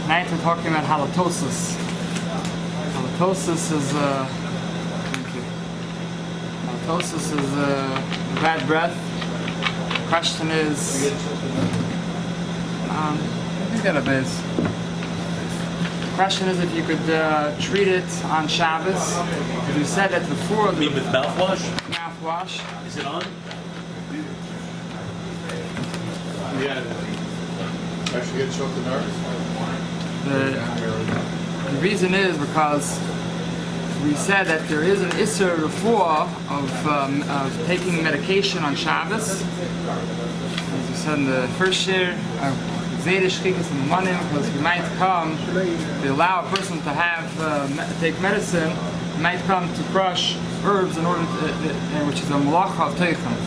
Tonight we're talking about halitosis. Halitosis is halitosis is bad breath. The question is, I think that it is. The question is if you could treat it on Shabbos. As we said that before. You mean with mouthwash? Mouthwash. Is it on? Yeah. Actually get choked the nerves? The reason is because we said that there is an Isser Refuah of taking medication on Shabbos. As we said in the first year, Zaydish Chikas in the morning, because we might come, they allow a person to have take medicine, it might come to crush herbs in order to, which is a malacha of teichem.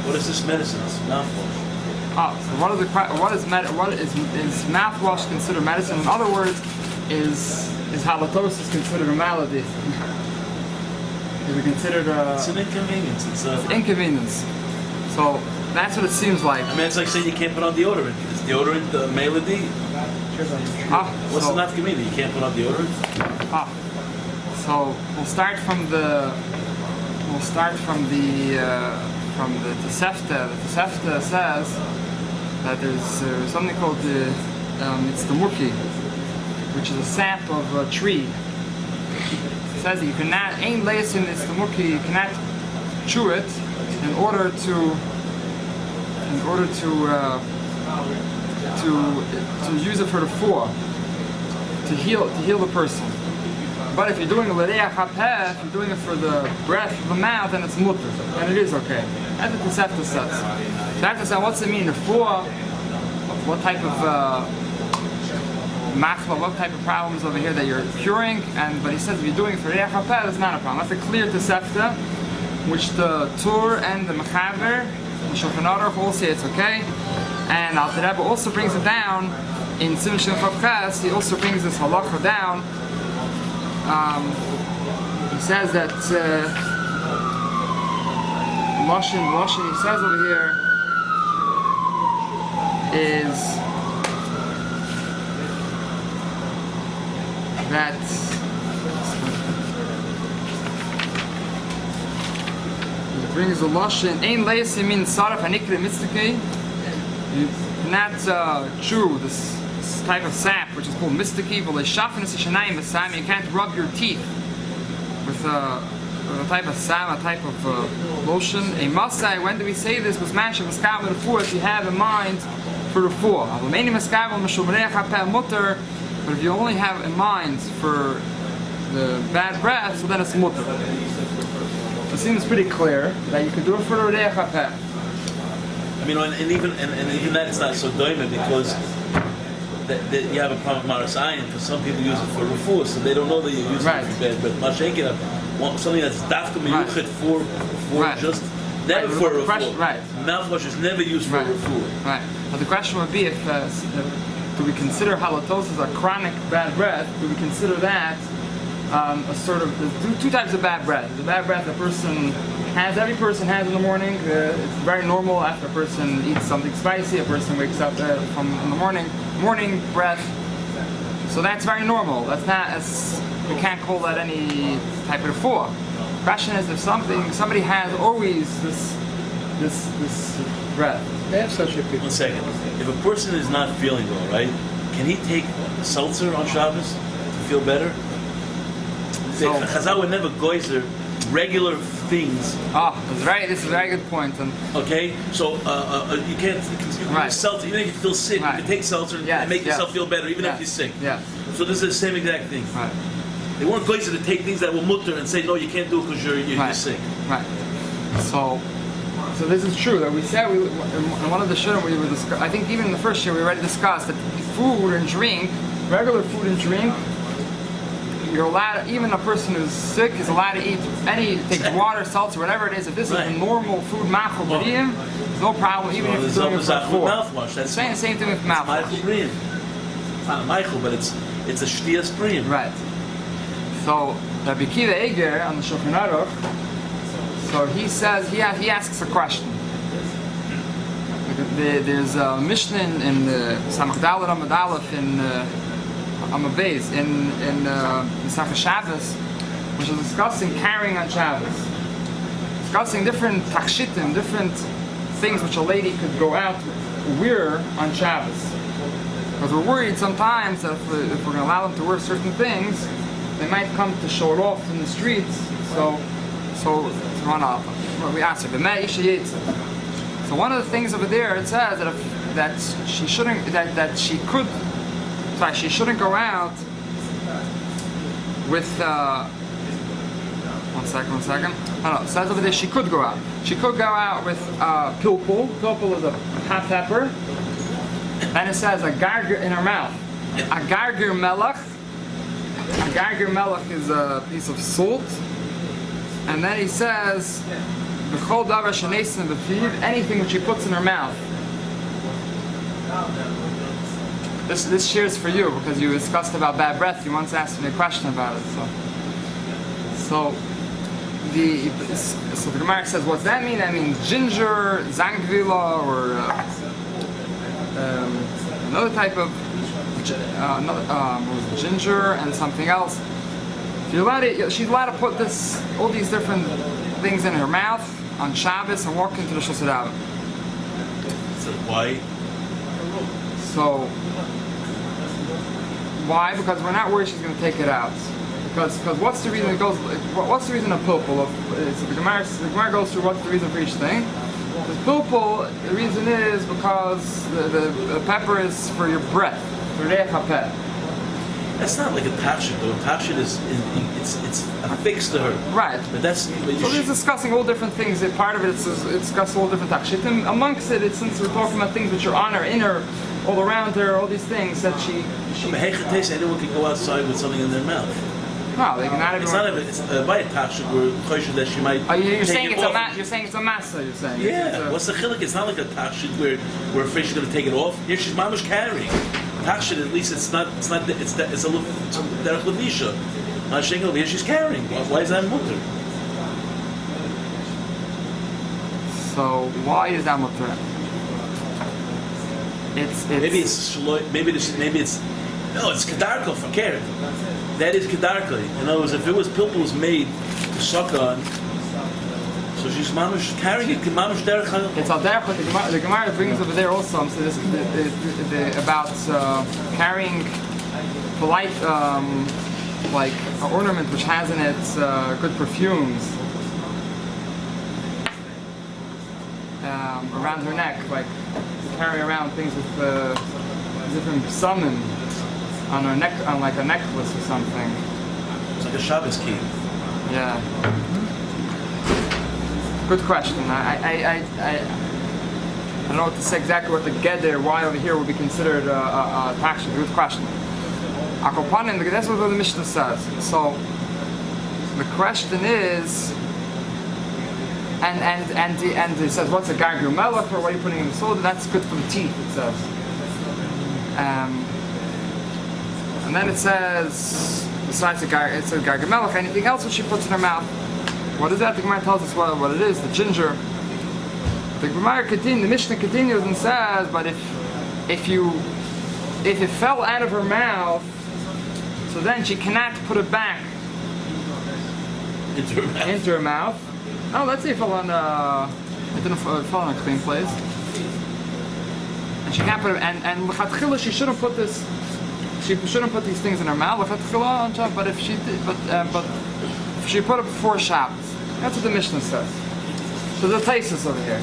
What is this medicine? It's mouthwash. So what is mouthwash considered medicine? In other words, is halitosis considered a malady? Is it considered a... It's an inconvenience. It's inconvenience. So that's what it seems like. I mean, it's like saying you can't put on deodorant. Is deodorant a malady? What's the nafkamina? You can't put on deodorant? So we'll start from the Tosefta. The Tosefta says that there's something called it's the murki, which is a sap of a tree. It says that you cannot you cannot chew it in order to use it for the four, to heal the person. But if you're doing a l'reach hapeh, if you're doing it for the breath of the mouth, then it's mutter, and it is okay. That's what the Tosefta says. Tosefta says, what's it mean? The four, what type of machla, what type of problems over here that you're curing? But he says if you're doing it for l'reach hapeh, that's not a problem. That's a clear Tosefta, which the Tur and the Mechaber, the Shulchan Aruch all say it's okay. And Alter Rebbe also brings it down in Simon Shin Chav Ches. He also brings this halacha down. He says that Lashon he says over here is that he brings a Lashon Ein leis min saraf hanikre mitzvah. You cannot chew this type of sap, which is called mistiki. You can't rub your teeth with a type of sap, a type of lotion. A masai, when do we say this? Was masha maskav refuah, if you have in mind for refuah. But if you only have in mind for the bad breath, so then it's mutter. It seems pretty clear that you can do it for the reich hapeh. I mean, and even that is not so doimah because you have a problem with Maras Ayin, because some people use it for refuah, so they don't know that you're using it for bad breath. Mashenkin, something that's dafka miyuchet for just never for refuah. Mouthwash is never used for refuah. Right. But the question would be if do we consider halitosis a chronic bad breath? Do we consider that a sort of two types of bad breath? The bad breath every person has in the morning. It's very normal after a person eats something spicy. A person wakes up in the morning breath. So that's very normal. That's not we can't call that any type of refuah. The question is if somebody has always this breath. They have such a people. 1 second. If a person is not feeling well, right? Can he take seltzer on Shabbos to feel better? Chazal would never geyser regular things. This is a very good point. Okay, so you can use seltzer, even if you feel sick, you can take seltzer and make yourself feel better, even if you're sick. Yeah. So this is the same exact thing. Right. They weren't going to take things that will mutter and say, no, you can't do it because you're sick. Right. So this is true that we said in one of the shurim we were discussing. I think even in the first year we already discussed that food and drink, regular food and drink, you're allowed, even a person who's sick is allowed to eat take water, seltzer, whatever it is. If this is a normal food, machal b'riyim, there's no problem, even if you're doing it for mouthwash. That's the same thing with mouthwash. It's not a Michael, but it's a shtiyas b'riyim. Right. So Rabbi Kiva Eger on the Shulchan Aruch, so he says he asks a question. There's a Mishnah in Samach Dalet Amud Aleph in Amud Beis in Shabbos, which is discussing carrying on Shabbos, discussing different takshitim, different things which a lady could go out wear on Shabbos. Because we're worried sometimes that if we're going to allow them to wear certain things, they might come to show it off in the streets. So we answer. So one of the things over there it says that she shouldn't go out with one second. Oh, no, it says over there she could go out. She could go out with pilpul. Pilpul is a hot pepper. And it says a garger in her mouth. A garger melech. A garger melech is a piece of salt. And then he says, "B'chol davar sheneisen b'fiv," anything which she puts in her mouth. This shares for you because you discussed about bad breath. You once asked me a question about it. So the Gemara says, "What's that mean?" That means ginger, zangvila, or another type of ginger and something else. She's allowed to put all these different things in her mouth on Shabbos and walk into the Shosadav. So why? So why? Because we're not worried she's going to take it out. Because what's the reason it goes? What's the reason of pilpul? So the Gemara goes through what's the reason for each thing. With pilpul, the reason is because the pepper is for your breath, for reich hapeh. That's not like a tachshit though. A tachshit is it's affixed to her. Right. But that's. So they're discussing all different things. Part of it is discussing all different takshitim. Amongst it, since we're talking about things which are on her, in her, all around her, all these things that she. But anyone can go outside with something in their mouth. No, they can not. It's not. It's by a tachshit where choshev that she might. You're saying it's you're saying it's a massa. You're saying. Yeah. What's the chiluk? It's not like a tachshit where we're afraid she's going to take it off. Here she's mamish carrying. Tachshit, at least it's a little derech levisha. Mashing over here she's carrying. Why is that mutter? So why is that mutter? It's kedarko for care. That is kedarko. In other words, if it was pilpul was made to suck on, so she's mamish carrying it. Mamish derech. It's al derech. The Gemara brings over there also. So this about carrying polite like an ornament which has in it good perfumes around her neck, like to carry around things with different summon on her neck, on like a necklace or something. It's like a Shabbos key. Yeah. Good question. I don't know what to say exactly what the geder, why over here would be considered a taksha. Good question. Akopanim, that's what the Mishnah says. So the question is, and it says, what's a garger melech, or what are you putting in the soda? That's good for the teeth, it says. And then it says, besides it says garger melech, anything else which she puts in her mouth. What is that? The Gemara tells us what it is, the ginger. The Mishnah continues and says, but if it fell out of her mouth, so then she cannot put it back into her mouth. Oh, let's say it fell on it fell on a clean place. And she can't put it, and l'chatchila she shouldn't put this. She shouldn't put these things in her mouth. L'chatchila, but if she did, but if she put it before Shabbos. That's what the Mishnah says. So the Taisus over here.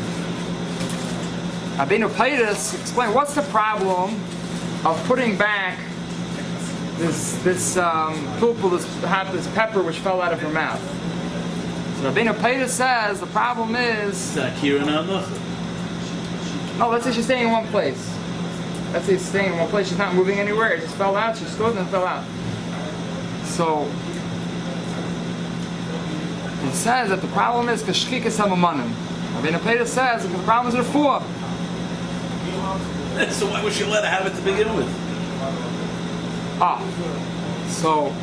Abinu Paitis explain what's the problem of putting back this pulpul, this pepper which fell out of her mouth. So Rabbeinu Paitis says the problem is. No, let's say she's staying in one place. Let's say she's staying in one place. She's not moving anywhere. It just fell out. She stood and fell out. So it says that the problem is kashchikas hamamanim. Rabbeinu Paitis says that the problem is her four. So why would she let her have it to begin with? So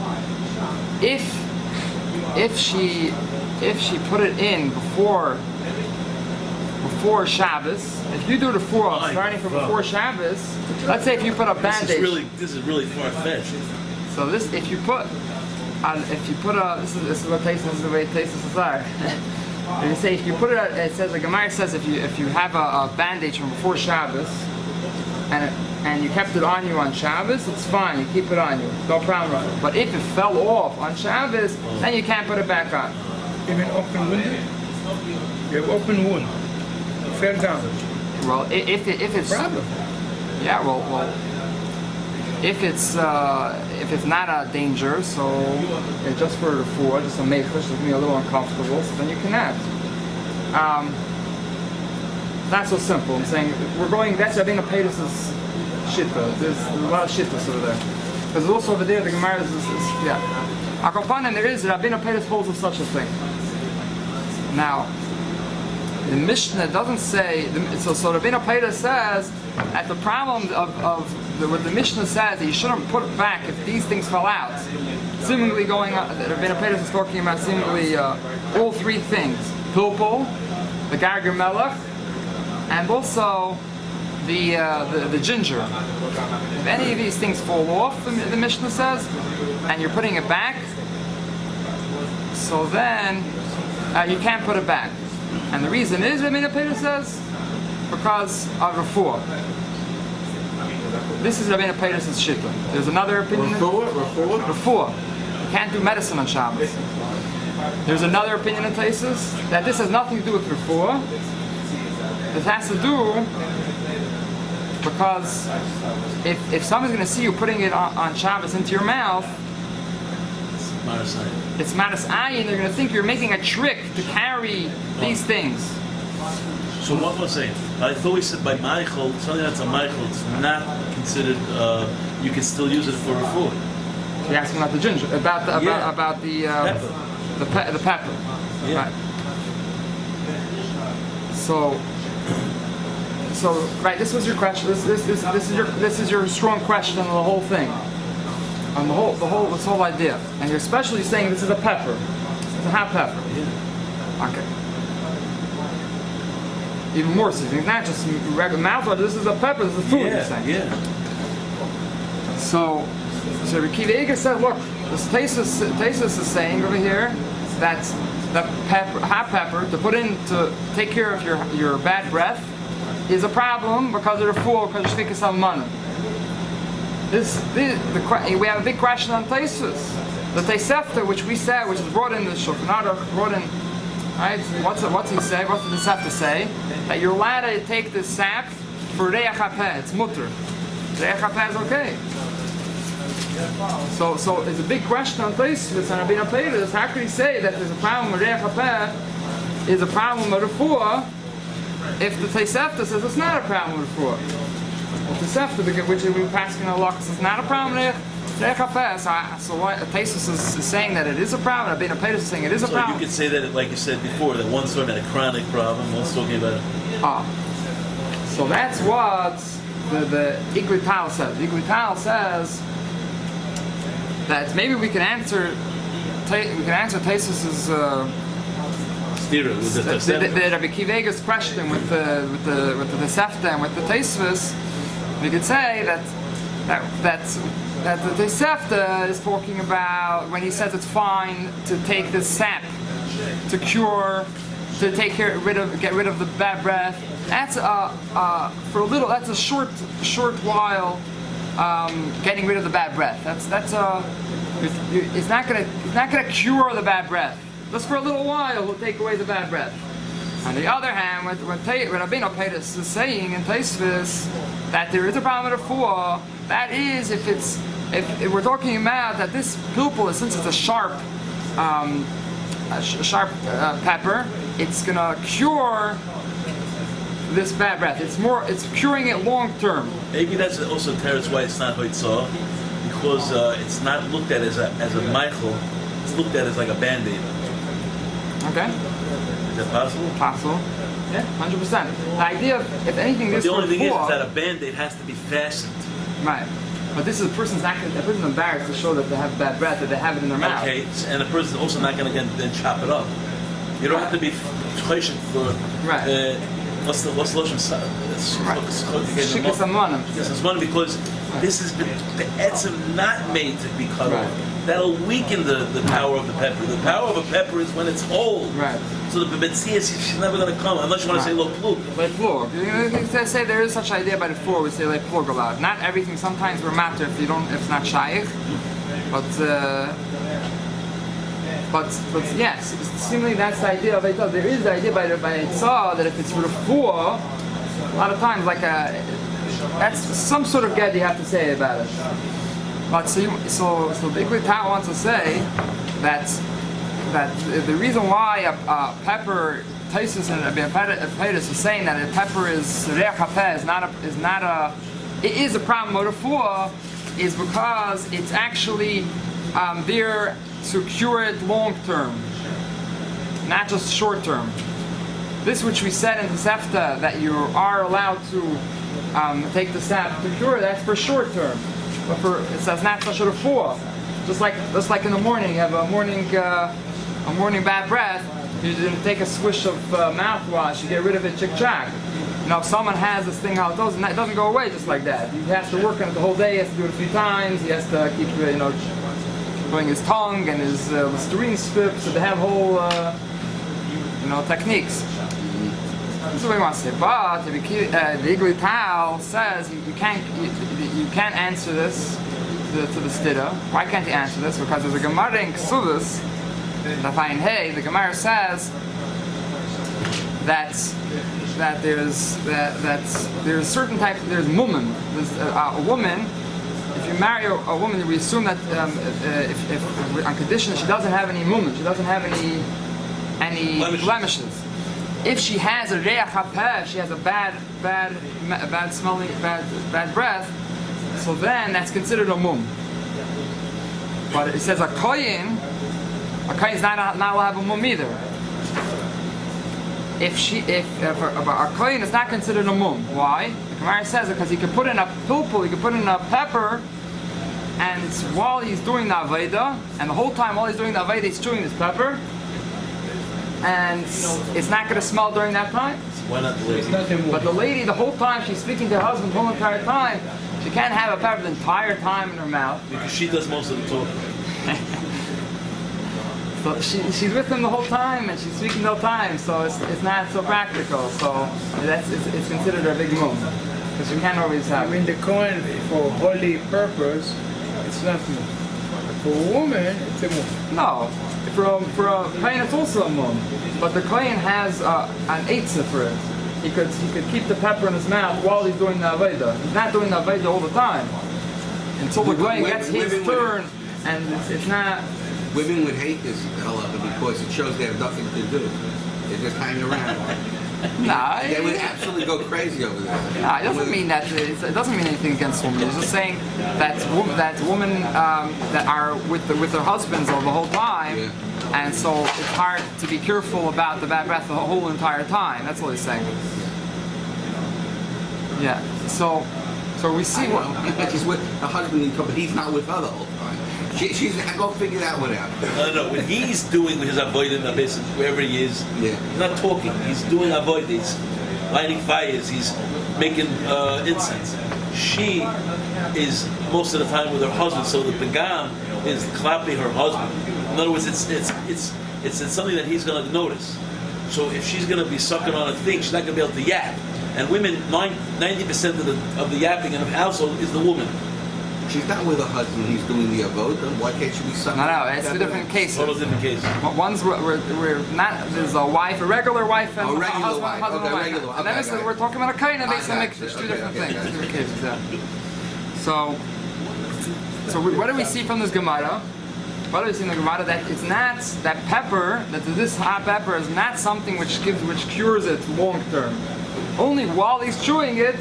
if she put it in before before Shabbos, if you do the four starting from before Shabbos, let's say if you put a bandage. This is really far fetched. So this, if you put this is what tastes. This is the way tastes are. You say if you put it, it says the Gemara says if you have a bandage from before Shabbos, and you kept it on you on Shabbos, it's fine. You keep it on you, no problem. But if it fell off on Shabbos, then you can't put it back on. Even open window? You have open wound. It fell down. Well, if it's Problem. Yeah, well, if it's not a danger, so it's just for the four, just a mechush, it's gonna be a little uncomfortable, so then you can add. Not so simple. I'm saying we're going. That's Rabbeinu Pedus's shitta. There's a lot of shittas over there. Because also over there the Gemara is yeah. Akapanim there is Rabbeinu Pedus holds of such a thing. Now, the Mishnah doesn't say. So Rabbeinu Pedus says that the problem of what the Mishnah says that you shouldn't put it back if these things fell out. Seemingly going on. Rabbeinu Pedus is talking about seemingly all three things: pilpul, the garger melech, and also the ginger. If any of these things fall off, the Mishnah says, and you're putting it back, so then you can't put it back. And the reason is, Rabbeinu Pedus says, because of refuah. This is Rabbeinu Pedus' shittim. There's another opinion. Refuah. You can't do medicine on Shabbos. There's another opinion in places that this has nothing to do with refuah. It has to do because if someone's going to see you putting it on Shabbos into your mouth, it's maras ayin. They're going to think you're making a trick to carry these things. So what was saying? I thought we said by Michael, something that's a Michael, it's not considered. You can still use it for refuah. You're asking about the ginger, about the pepper. The pepper. Yeah. Right. So right. This was your question. This is your strong question on the whole thing, on this whole idea, and you're especially saying this is a pepper. It's a hot pepper. Yeah. Okay. Even more so, not just regular mouthwash. This is a pepper. This is a food. You're saying. Yeah. So Rabbi Kiva said, look, this Taisus is saying over here that the hot pepper to put in to take care of your bad breath is a problem because of the fool, because you speak of some money. We have a big question on Taisus. The Taisefta, which we said, which is brought in the Shulchan Aruch, brought in. Right? What's he say? What does the Taisefta say? That you're allowed to take this sap for Reach HaPeh. It's mutter. Reich HaPeh is okay. So it's a big question on Taisus and Rabbeinu Pedus. How can he say that there's a problem with Reich HaPeh is a problem with refuah if the Taisefta says it's not a problem with refuah? The Taisefta, which we pass in the law, says it's not a problem with Reich HaPeh. So what Taisus is saying that it is a problem. Rabbeinu Pedus is saying it is a problem. So you could say that, like you said before, that one's talking about a chronic problem, one's talking about. So that's what the Igrital says. Igrital says that maybe we can answer Taisus's the Rabbi Kivega's question with the Sefta and with the Taisus. We could say that the Sefta is talking about when he says it's fine to take the sap to get rid of the bad breath. That's for a little. That's a short while. Getting rid of the bad breath. It's not gonna cure the bad breath. Just for a little while, will take away the bad breath. On the other hand, what Rabbeinu Pedus is saying in Taisvis that there is a problem with a four. That is, if we're talking about that this pilpul, since it's a sharp pepper, it's gonna cure this bad breath. It's curing it long term. Maybe that's also teretz why it's not hoitzah, because it's not looked at as a Michael. It's looked at as like a band-aid. Okay. Is that possible? Possible. Yeah, 100%. The idea of, if anything, this the only thing is that a a band-aid has to be fastened. right. But this is a person's embarrassed to show that they have bad breath, that they have it in their mouth. Okay, and the person's also not going to then chop it up. You don't have to be choshek for what's the Lashon? Shikas Amonim. Yes, it's one because this has been the etzim not made to be cut off. That'll weaken the power of the pepper. The power of a pepper is when it's whole. Right. So the betzias, she's never going to come unless you want to say lo plug. Like plug. You say there is such idea by the four. We say like plug a lot. Not everything. Sometimes we're matter if it's not shaykh. But yes, seemingly that's the idea of Eitzah. There is the idea by Eitzah that if it's for the four, a lot of times that's some sort of get you have to say about it. But so the Igley Tao wants to say that the reason why a pepper Taisus and Apedus is saying that a pepper is reach hapeh it is a problem with the four is because it's actually there to cure it long term, not just short term. This which we said in the Sefta that you are allowed to take the sap to cure, that's for short term. But it says not such a four. Just like in the morning, you have a morning bad breath. You didn't take a swish of mouthwash, you get rid of it, chick-chack. You know, if someone has this thing how it doesn't go away just like that. He has to work on it the whole day. He has to do it a few times. He has to keep doing his tongue and his Listerine strips. So they have whole techniques. This is what he wants to say. But the Igley Tal says you can't answer this to the stira. Why can't you answer this? Because there's a Gemara in Ksuvas, the Gemara says that there's certain types. There's mumen. There's a woman. If you marry a woman, we assume that if on condition that she doesn't have any mumen, she doesn't have any blemishes. If she has a reach hapeh, she has a bad smelling, bad breath, so then that's considered a mum. But it says a kohen is not allowed to have a mum either. If a kohen is not considered a mum, why? The Gemara says it because he could put in a pilpul, he could put in a pepper, and while he's doing the aveda, and the whole time while he's doing the aveda, he's chewing this pepper. And it's not going to smell during that time. Why not the lady? But the lady, the whole time she's speaking to her husband, the whole entire time, she can't have a pepper the entire time in her mouth. Because she does most of the talking. So she's with him the whole time, and she's speaking the whole time. So it's not so practical. So it's considered a big move because you can't always have. I mean, the coin for holy purpose, it's not move. For a woman, it's a move. No. For a kohen, it's also a mum, but the kohen has an eitzah for it. He could keep the pepper in his mouth while he's doing the aveda. He's not doing the aveda all the time until the kohen gets his turn, and it's not. Women would hate this halacha because it shows they have nothing to do. They just hang around. Nah, they would absolutely go crazy over there. Nah, it doesn't mean that. It doesn't mean anything against women. It's just saying that women that are with their husbands all the whole time, and so it's hard to be careful about the bad breath the whole entire time. That's all he's saying. Yeah. So we see what she's with the husband, but he's not with her the whole time. She's go figure that one out. No. When he's doing his avoiding the business, wherever he is, he's not talking. He's doing avoid. He's lighting fires. He's making incense. She is most of the time with her husband. So the pagam is clapping her husband. In other words, it's something that he's going to notice. So if she's going to be sucking on a thing, she's not going to be able to yap. And women, 90% of the yapping in a household is the woman. She's not with her husband. He's doing the avod. Then why can't she be something? No, it's two different cases. Total different cases. One's we're not. There's a wife, a regular wife, and a regular husband, wife. Husband, Okay, wife. regular. And then we're talking about a kohen and makes a mix. It's two different things. Two different cases. Yeah. So what do we see from this Gemara? What do we see in the Gemara? That it's not that pepper. That this hot pepper is not something which cures it long term. Only while he's chewing it,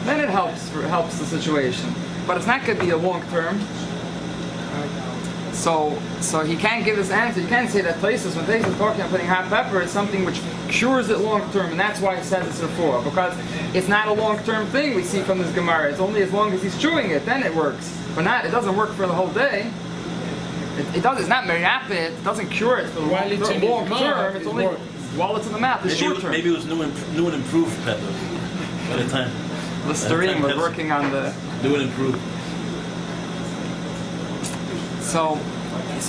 then it helps the situation. But it's not going to be a long term. So he can't give this answer. You can't say that places when Taisus is talking about putting hot pepper, it's something which cures it long term, and that's why he says it's a four, because it's not a long term thing we see from this Gemara. It's only as long as he's chewing it, then it works. But it doesn't work for the whole day. It does. It's not meriapid. It doesn't cure it for the long term. It's only while it's in the mouth, it's short term. Maybe it was new and improved pepper by the time. Listerine was working on the New and improved. So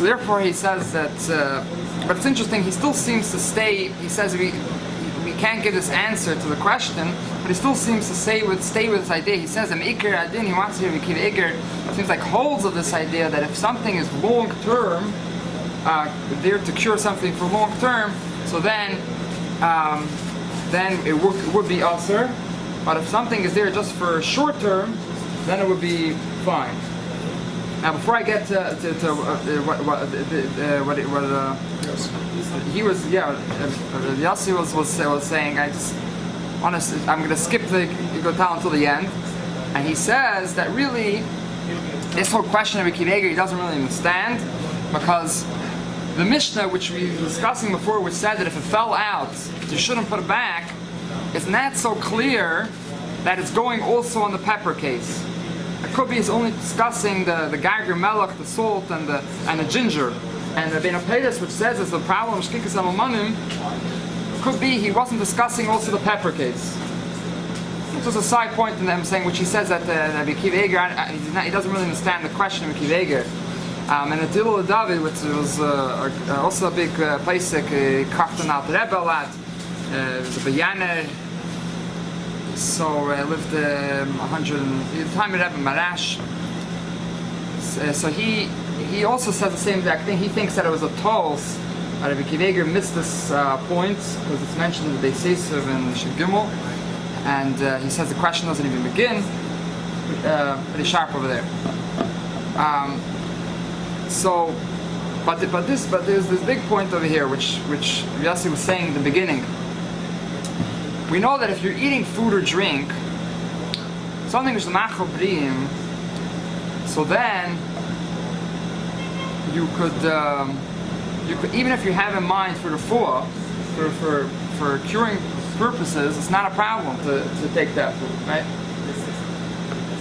therefore he says that, but it's interesting, he still seems to stay, he says we can't give this answer to the question, but he still seems to stay with this idea. He says, Ikir Adin, he wants to hear Mikir Ikir, seems like holds of this idea that if something is long term, there to cure something for long term, so then it would be usher, but if something is there just for short term, then it would be fine. Now, before I get to what he was, Yossi was saying, I'm going to skip the Gotal until the end, and he says that really this whole question of Kiveger he doesn't really understand, because the Mishnah, which we were discussing before, which said that if it fell out, you shouldn't put it back, is not so clear that it's going also on the pepper case. It could be it's only discussing the Geiger Melech, the salt, and the ginger. And the Ben Apedus, which says it's the problem of Shkikas Amamonim, could be he wasn't discussing also the pepper case. It's just a side point in them saying, which he says that Kiveger, he doesn't really understand the question of Kiveger. And the Dilul David, which was also a big Pesach, Krafton Alt Rebbe a lot, the Bayaner. So lived 100 the time of Rebbe Marash. So he also says the same exact thing. He thinks that it was a Tolz. Rabbi Kiveger missed this point because it's mentioned in the Beisesev and Shir Gimel, and he says the question doesn't even begin. Pretty sharp over there. But there's this big point over here, which Yossi was saying in the beginning. We know that if you're eating food or drink, something which is machal briim, so then you could even if you have in mind for the for curing purposes, it's not a problem to take that food, right?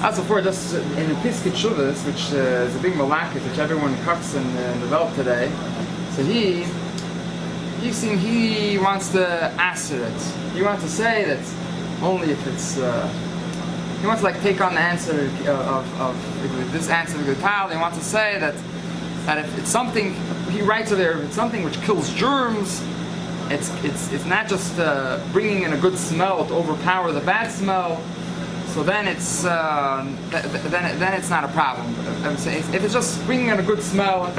As before, just in the Piskei Teshuvos, which is a big malakit, which everyone cuts and developed today. So he wants to answer it. He wants to say that only if it's. He wants to take on the answer of this answer of the Gotal. He wants to say that if it's something, he writes over there, if it's something which kills germs, it's not just bringing in a good smell to overpower the bad smell. So then it's then it's not a problem. I'm saying if it's just bringing in a good smell and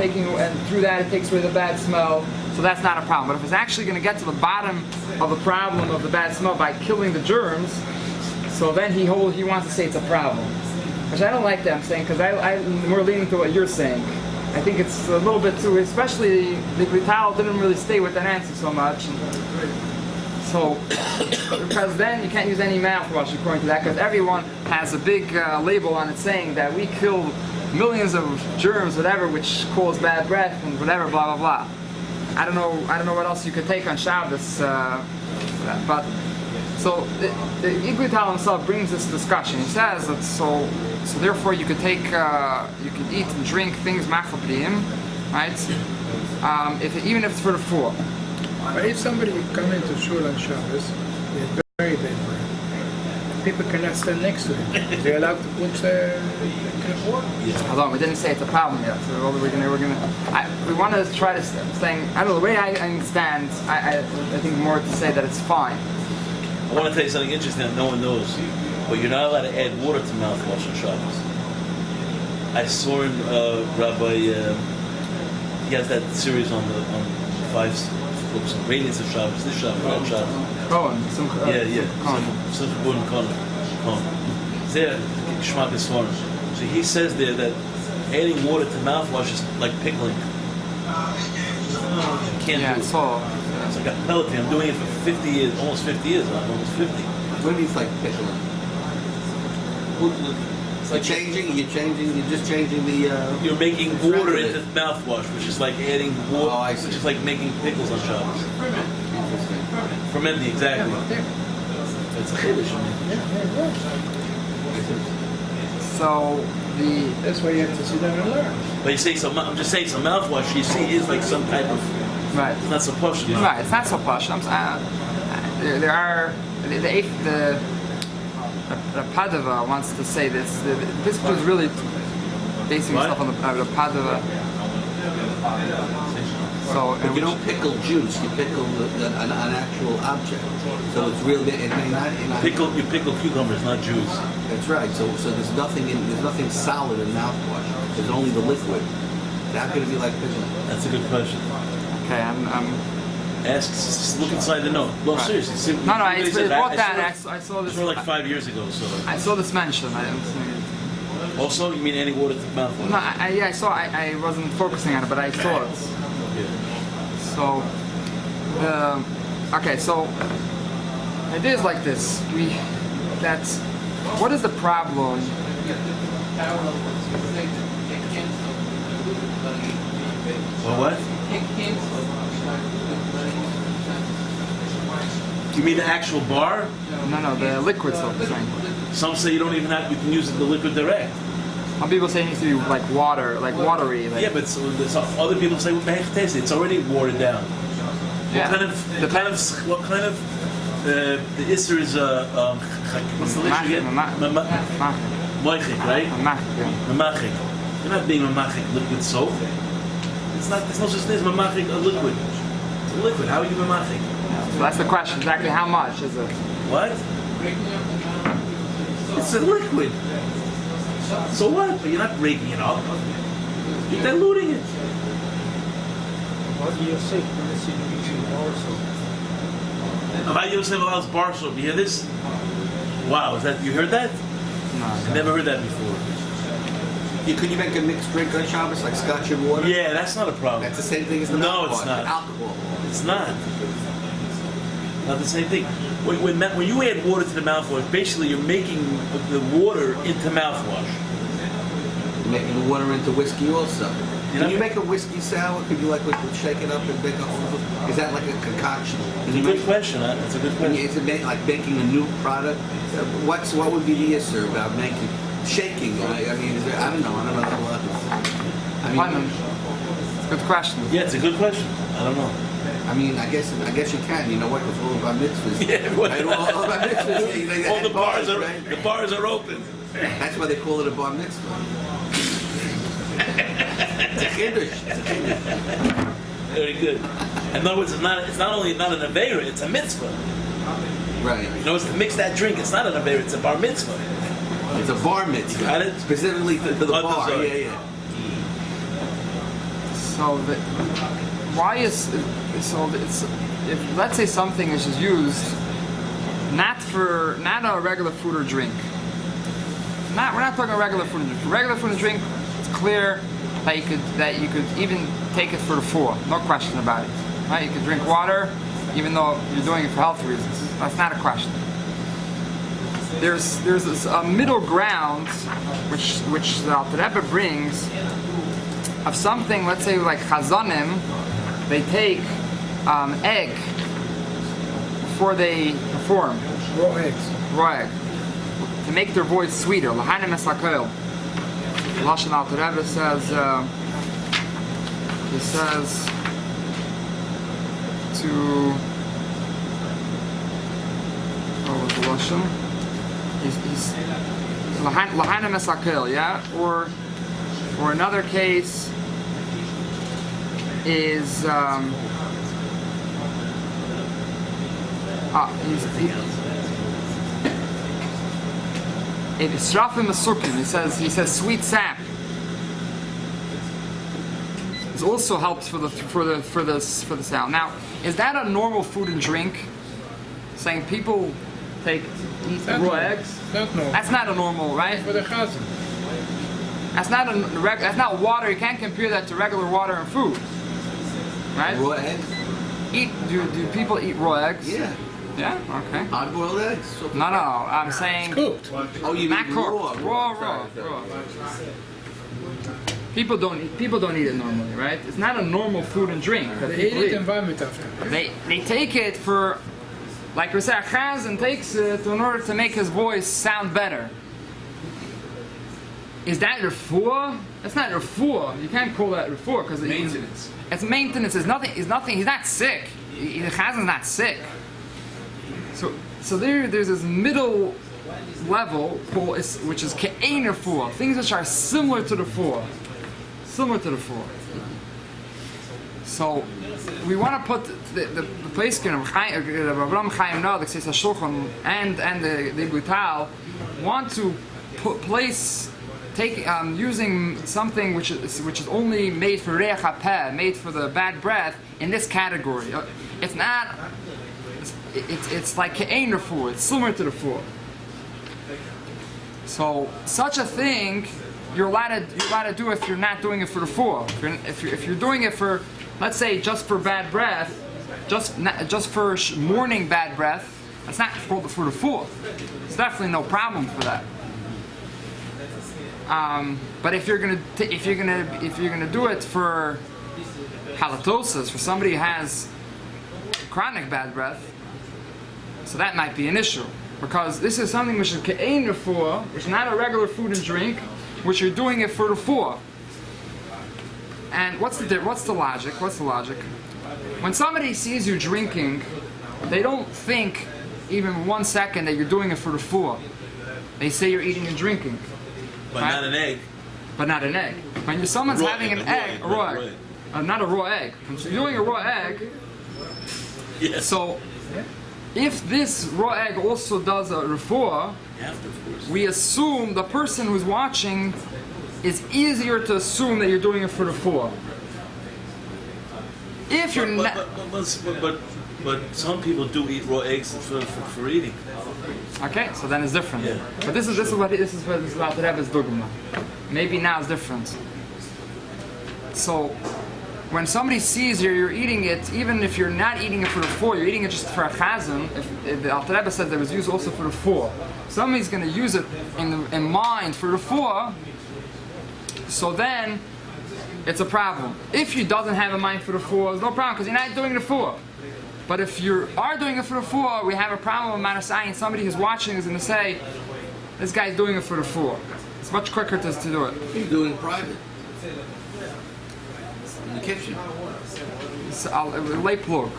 through that it takes away the bad smell, so that's not a problem. But if it's actually going to get to the bottom of the problem of the bad smell by killing the germs, so then he wants to say it's a problem. Which I don't like that. I'm saying because I'm more leaning to what you're saying. I think it's a little bit too, especially the Vital didn't really stay with that answer so much. So, because then you can't use any mouthwash according to that, because everyone has a big label on it saying that we kill millions of germs, whatever, which cause bad breath and whatever, blah blah blah. I don't know what else you could take on Shabbos, but so the Igutal himself brings this discussion. He says that so therefore you could take you could eat and drink things machal briim, right? Even if it's for the four. But if somebody come into shul on Shabbos, they have very bad breath. People cannot stand next to him. They're allowed to put water. Hold on, we didn't say it's a problem yet. So we want to try to saying. I don't know the way I understand. I think more to say that it's fine. I want to tell you something interesting that no one knows, but you're not allowed to add water to mouthwash on Shabbos. I saw in Rabbi. He has that series on the 5 books of Radiance of Shabbos, this Shabbos, that Shabbos. Kohen, So he says there that adding water to mouthwash is like pickling. You can't do it. It's like a penalty. I'm doing it for 50 years, almost 50 years. I'm almost 50. What do you mean like pickling? It's like you're just changing the... You're making water into mouthwash, which is like adding water, which is like making pickles on Shabbos. Interesting. Fermenting, exactly. That's a chiddush. So that's why you have to sit down and learn. But you say I'm just saying, some mouthwash you see is like some type of Right. It's not so posh. Right, it's not so posh. There are the Padova wants to say this. This was really basing What? himself on the Padova. So But you don't pickle juice, you pickle an actual object. So it's real, it may not... You pickle cucumbers, not juice. That's right, so there's nothing solid in mouthwash. There's only the liquid. How could it be like pickling? That's a good question. okay, I'm Ask, look inside the note. Well, Right. seriously. See, no, I they said brought I that. saw I saw it this. like 5 years ago. So I saw this mentioned. I didn't see it. also, you mean any water to the mouth? No, I saw. I wasn't focusing on it, but I saw it. Yeah. So, okay. So it is like this. That's. What is the problem? Well, what? You mean the actual bar? No, the liquids of the drink. Some say you don't even have. You can use the liquid direct. Some people say it needs to be like water, like watery. Like, Yeah, but other people say it's already watered down. yeah. What kind of the Isser is what's the list again? Moichik, right? yeah. Mamachik. You're not being mamachik liquid soap. It's not. There's no such thing as mamachik a liquid. It's a liquid. How are you mamachik? So that's the question. Exactly how much is it? What? It's a liquid. So what? But you're not breaking it up. You're diluting it. What do you say? About Yosef allows bar soap. You hear this? Wow, is that you heard that? No. Never heard that before. Could you make a mixed drink on Shabbos, like scotch and water? Yeah, that's not a problem. That's the same thing as the No, mouthwash. it's not. Alcohol. It's not. Not the same thing. When you add water to the mouthwash, basically you're making the water into mouthwash. You're making the water into whiskey also. You Can know- you make a whiskey sour? Could you like shake it up and make a whole? Is that like a concoction? It's a good question. Huh? It's a good question. Is it like making a new product? What would be the issue about making shaking? I mean, is there, I don't know. I mean, It's a good question. Yeah, it's a good question. I don't know. I guess you can. You know what? It's all about mitzvahs. Yeah, what- Right? All about mitzvahs. You know, they All had the bars are right? the bars are open. That's why they call it a bar mitzvah. It's a chiddush. It's a chiddush. Very good. In other words, it's not only not an aveira, it's a mitzvah. Right. You know, it's to mix that drink. It's not an aveira, it's a bar mitzvah. It's a bar mitzvah. Got it? Specifically to the Oh, bar. sorry. Yeah. So why is so it's if let's say something is just used not a regular food or drink. We're not talking regular food and drink. For regular food and drink, it's clear that you could even take it for the four, no question about it. Right? You could drink water, even though you're doing it for health reasons. That's not a question. There's this middle ground which the Alter Rebbe brings of something. Let's say like chazanim, they take egg before they perform. Raw eggs. Raw egg. To make their voice sweeter. L'hainem esakel. Lashon Alter Rebbe says, he says to, what was the Lashon? He's l'hainem esakel, yeah? Or another case is, it is Srafim Asukim. He says sweet sap. It also helps for the sound. Now, is that a normal food and drink? Saying people eat raw eggs? That's not a normal, right? For the chazan. That's not water. You can't compare that to regular water and food, right? Raw eggs? Do people eat raw eggs? Yeah. Yeah. Okay. Hard-boiled eggs. No. I'm saying Cooked. Oh, you not mean cooked. Raw. People don't eat it normally, right? It's not a normal food and drink that They eat people it eat. in vomit after. They take it for, like we say, a chazan takes it in order to make his voice sound better. Is that refuah? That's not refuah. You can't call that refuah because Maintenance. It's maintenance. It's nothing. It's nothing. He's not sick. The chazan's not sick. So there's this middle level which is ke'ein refuah. Things which are similar to the refuah. Similar to the refuah. So we want to put the place of Avraham Chaim Noah, the Ksei Shulchan, and the Gutal want to place using something which is only made for reach hapeh, made for the bad breath, in this category. It's not. It's like ke'ein refuah. It's similar to the refuah. So such a thing you're allowed to do if you're not doing it for the refuah. If you're doing it for, let's say, just for bad breath, just for morning bad breath, that's not for the refuah. There's definitely no problem for that. But if you're gonna do it for halitosis, for somebody who has chronic bad breath, so that might be an issue, because this is something which is ke'ein refuah, which is not a regular food and drink, which you're doing it for refuah. And what's the logic? What's the logic? When somebody sees you drinking, they don't think even 1 second that you're doing it for refuah. They say you're eating and drinking. But right? not an egg. But not an egg. When someone's having an egg, a raw egg. Not a raw egg. When you're doing a raw egg, Yes. so if this raw egg also does a refuah, we assume the person who's watching is easier to assume that you're doing it for refuah. If you're not, but some people do eat raw eggs for eating. okay, so then it's different. Yeah. But this is what the Rebbe's dogma. Maybe now it's different. So when somebody sees you're eating it, even if you're not eating it for the refuah, you're eating it just for a chazan. If the Alter Rebbe says it was used also for the refuah, somebody's going to use it in mind for the refuah, so then it's a problem. If you doesn't have a mind for the refuah, there's no problem because you're not doing the refuah. But if you are doing it for the refuah, we have a problem with Manasai, somebody who's watching is going to say, this guy's doing it for the refuah. It's much quicker to do it. You're doing private. In the kitchen. So lay plug.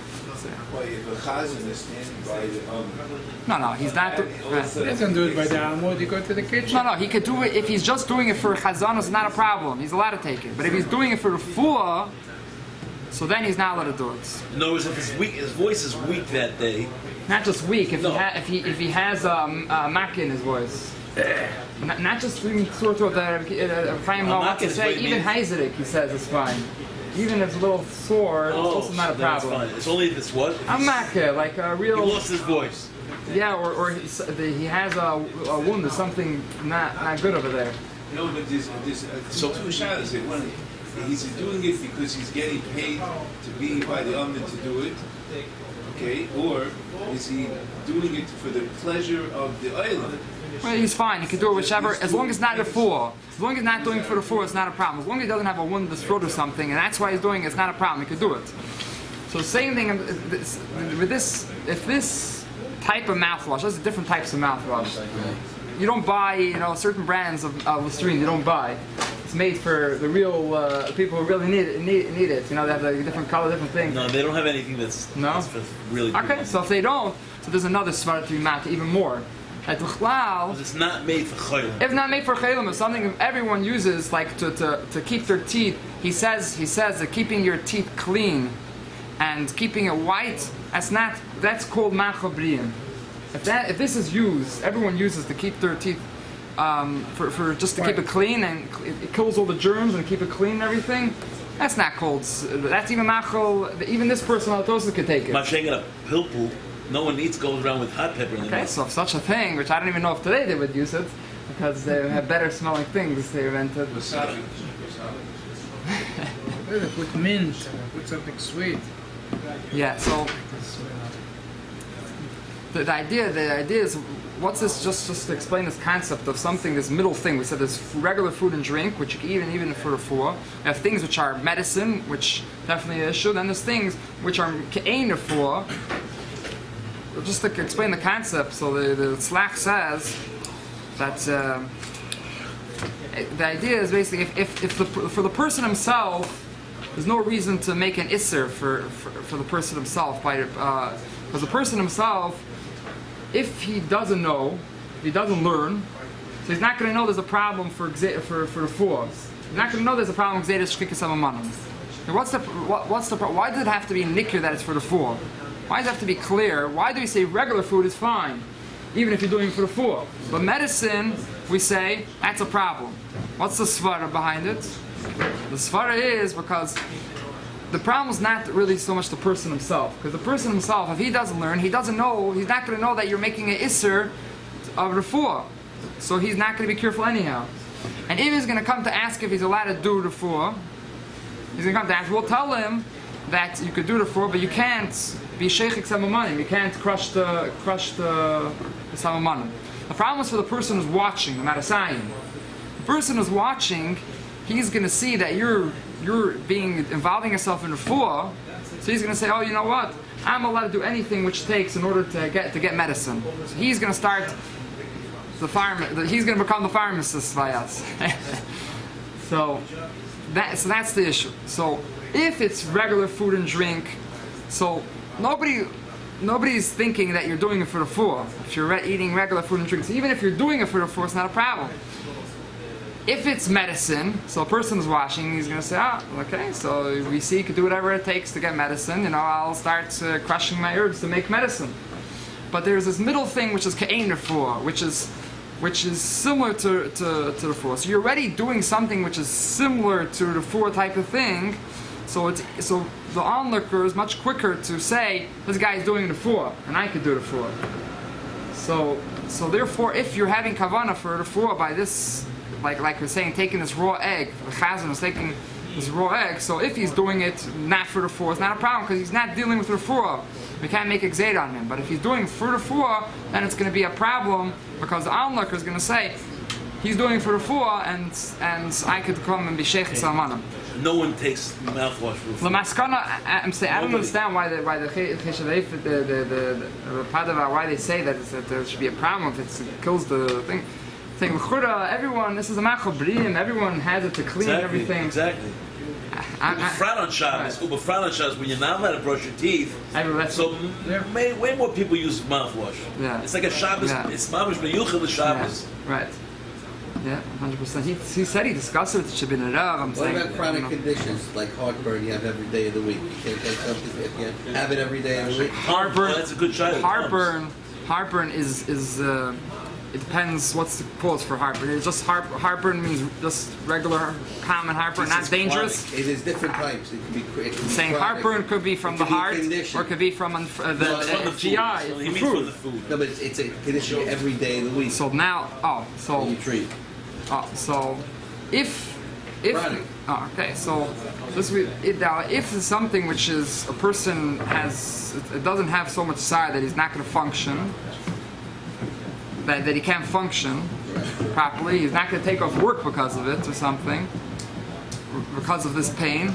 Well, if a chazan is standing by the No, he's not. He doesn't do it by the Amud, he go to the kitchen. No, he could do it if he's just doing it for chazan. It's not a problem. He's allowed to take it. But if he's doing it for refuah, so then he's not allowed to do it. In other words, if his voice is weak that day, Not just weak. If No. he has mak in his voice, not just sort of the Chaim know what to is say. what it Even means. Heizerik, he says, is fine. Even if it's a little sore, it's also not a then it's problem. fine. It's only if it's what? If A mak, like a he real. lost his voice. Yeah, or he has a wound or something not good over there. No, but there's So- two shadows. One, he's doing it because he's getting paid to be by the Amid to do it, okay? Or is he doing it for the pleasure of the island? Well, he's fine. He can do it whichever, as long as it's not a full. As long as he's not doing it for the full, it's not a problem. As long as he doesn't have a wound in his throat or something, and that's why he's doing it, it's not a problem. He can do it. So the same thing with this. If this type of mouthwash, there's different types of mouthwash. You don't buy, certain brands of Listerine. You don't buy. It's made for the real people who really need it. They have like different color, different things. No, they don't have anything that's for really good. Okay, so if they don't, so there's another svara to be mapped even more. At L'chlal, Because it's not made for chaylim. if not made for chaylim, it's something everyone uses, like to keep their teeth. He says that keeping your teeth clean and keeping it white, that's called machabriyim. If this is used, everyone uses to keep their teeth for just to keep it clean, and it kills all the germs and keep it clean and everything. That's not called. That's even machal. Even this person halitosis could take it. Mashing a pilpul, no one goes around with hot pepper in their Okay, mouth. so if such a thing, which I don't even know if today they would use it, because they have better smelling things they invented. Wasabi. They put mint, put something sweet. Yeah, so the idea is, what's this? Just to explain this concept of something, this middle thing. We said there's regular food and drink, which you can eat even for the four. We have things which are medicine, which definitely an issue. Then there's things which are ke'ein for. Just to explain the concept, so the Slach says that the idea is basically for the person himself, there's no reason to make an isser for the person himself because the person himself, if he doesn't know, if he doesn't learn, so he's not going to know there's a problem for the fours. He's not going to know there's a problem with Zaydas Shkikas Amanim. What's the why does it have to be nikir that it's for the four? Why does it have to be clear? Why do we say regular food is fine, even if you're doing it for the four? But medicine, we say, that's a problem. What's the svara behind it? The svara is because the problem is not really so much the person himself. Because the person himself, if he doesn't learn, he doesn't know, he's not going to know that you're making an isser of the four. So he's not going to be careful anyhow. And if he's going to come to ask if he's allowed to do the four, he's going to come to ask, we'll tell him that you could do the four, but you can't be sheichik samamanim. You can't crush the samamanim. The problem is for the person who's watching, the marasayin. The person who's watching, he's going to see that you're involving yourself in the four, so he's going to say, oh, you know what? I'm allowed to do anything which takes in order to get medicine. So he's going to start he's going to become the pharmacist by us. So that's the issue. So if it's regular food and drink, so nobody's thinking that you're doing it for the four. If you're eating regular food and drinks, even if you're doing it for the four, it's not a problem. If it's medicine, so a person's washing, he's going to say, okay, so we see you can do whatever it takes to get medicine. I'll start crushing my herbs to make medicine. But there's this middle thing which is ka'ein refuah, which is similar to the four. So you're already doing something which is similar to the four type of thing. So the onlooker is much quicker to say, this guy is doing the four, and I could do the four. So therefore, if you're having kavanah for the four by this, like we're saying, taking this raw egg, the chazan is taking this raw egg, so if he's doing it not for the four, it's not a problem, because he's not dealing with the four. We can't make a gzeid on him. But if he's doing it for the four, then it's going to be a problem, because the onlooker is going to say, he's doing it for the four, and I could come and be sheikh salmanim. No one takes mouthwash for the food. I don't understand why the Padava, why they say that there should be a problem if it kills the thing. Saying everyone, this is a machabrim, everyone has it to clean everything. Exactly. Ubefrat on Shabbos, when you're not allowed to brush your teeth, so way more people use mouthwash. Yeah. It's like a Shabbos, it's mamash b'yuchel the Shabbos. Yeah. Right. Yeah, 100%. He said he discussed it with Shabbat Rav. What about chronic conditions like heartburn you have every day of the week? You can't take something if you have it every day of the week? Heartburn, that's a good shot. Heartburn is it depends what's the cause for heartburn. It's just heartburn means just regular common heartburn, not dangerous. It is different types. It can be saying chronic. Heartburn could be from the heart, or it could be from the GI, he means from the food. No, but it's a condition every day of the week. So now, you treat. So if okay, so if it's something which is a person it doesn't have so much side that he's not going to function, that he can't function properly, he's not going to take off work because of it or something, because of this pain.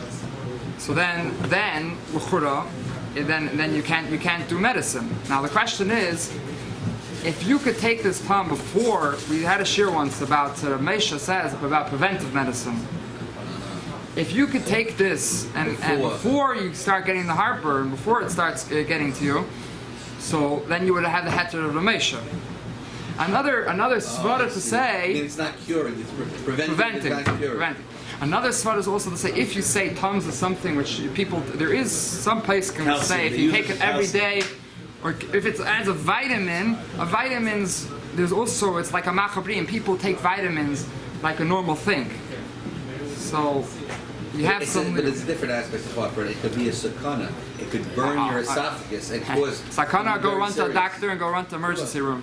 So then you can't do medicine. Now the question is, if you could take this time before, we had a shir once about Meisha says about preventive medicine. If you could take this and before you start getting the heartburn, before it starts getting to you, so then you would have had the heter of the Meisha. Another svara to say, I mean, it's not curing, it's preventing. It's not curing. Another svara is also to say, if you say tums is something which people, there is some place can say if you take it every day, or if it's as a vitamins, there's also, it's like a machabri, and people take vitamins like a normal thing. So you have but it's a different aspect of heartburn. It could be a sakana. It could burn your esophagus and cause. Sakana, go run to a doctor and go run to the emergency room.